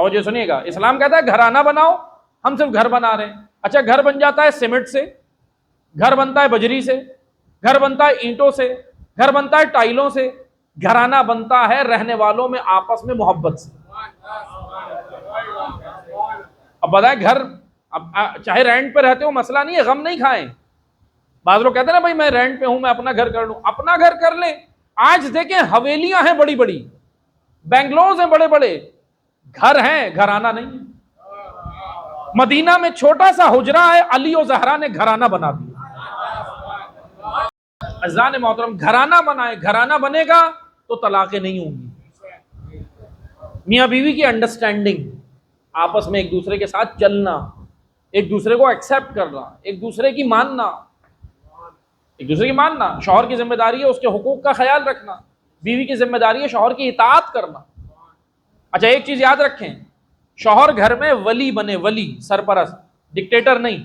توجہ سنیے گا، اسلام کہتا ہے گھرانہ بناؤ، ہم صرف گھر بنا رہے ہیں۔ اچھا گھر بن جاتا ہے سیمنٹ سے، گھر بنتا ہے بجری سے، گھر بنتا ہے اینٹوں سے، گھر بنتا ہے ٹائلوں سے، گھرانہ بنتا ہے رہنے والوں میں آپس میں محبت سے۔ اب بتائیں گھر، اب چاہے رینٹ پہ رہتے ہو مسئلہ نہیں ہے، غم نہیں کھائیں۔ بعض لوگ کہتے ہیں نا بھائی میں رینٹ پہ ہوں، میں اپنا گھر کر لوں، اپنا گھر کر لیں۔ آج دیکھیں حویلیاں ہیں بڑی بڑی، بنگلوز ہیں بڑے بڑے، گھر ہیں، گھرانہ نہیں ہے۔ مدینہ میں چھوٹا سا حجرہ ہے، علی و زہرا نے گھرانہ بنا دیا۔ عزیزان محترم، گھرانہ بنائے، گھرانہ بنے گا تو طلاقیں نہیں ہوں گی۔ میاں بیوی کی انڈرسٹینڈنگ، آپس میں ایک دوسرے کے ساتھ چلنا، ایک دوسرے کو ایکسیپٹ کرنا، ایک دوسرے کی ماننا، ایک دوسرے کی ماننا۔ شوہر کی ذمہ داری ہے اس کے حقوق کا خیال رکھنا، بیوی کی ذمہ داری ہے شوہر کی اطاعت کرنا۔ اچھا ایک چیز یاد رکھیں، شوہر گھر میں ولی بنے، ولی، سرپرست، ڈکٹیٹر نہیں۔